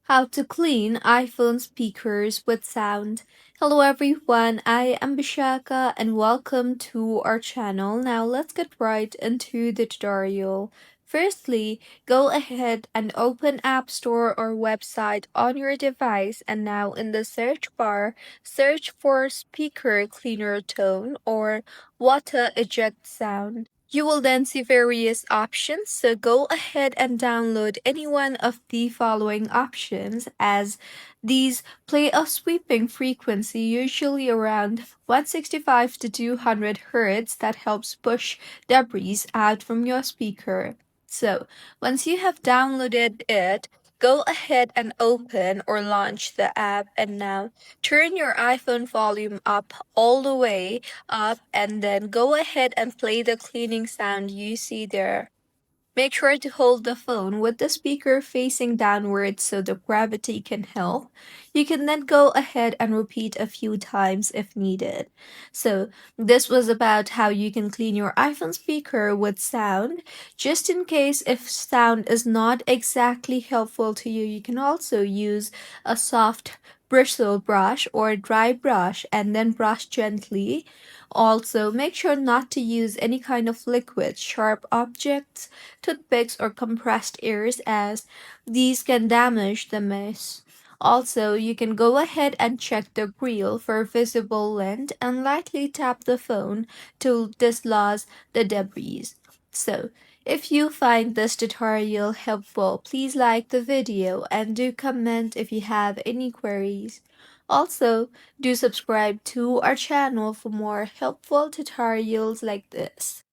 How to clean iPhone speakers with sound. Hello everyone, I am Bishaka and welcome to our channel. Now let's get right into the tutorial. Firstly, go ahead and open App Store or website on your device and now in the search bar, search for speaker cleaner tone or water eject sound. You will then see various options, so go ahead and download any one of the following options as these play a sweeping frequency, usually around 165 to 200 Hz, that helps push debris out from your speaker. So, once you have downloaded it, go ahead and open or launch the app and now turn your iPhone volume up all the way up and then go ahead and play the cleaning sound you see there. Make sure to hold the phone with the speaker facing downwards so the gravity can help. You can then go ahead and repeat a few times if needed. So, this was about how you can clean your iPhone speaker with sound. Just in case if sound is not exactly helpful to you, you can also use a soft bristle brush or dry brush and then brush gently. Also, make sure not to use any kind of liquid, sharp objects, toothpicks, or compressed ears, as these can damage the mess. Also, you can go ahead and check the grill for visible lint and lightly tap the phone to dislodge the debris. So, if you find this tutorial helpful, please like the video and do comment if you have any queries. Also, do subscribe to our channel for more helpful tutorials like this.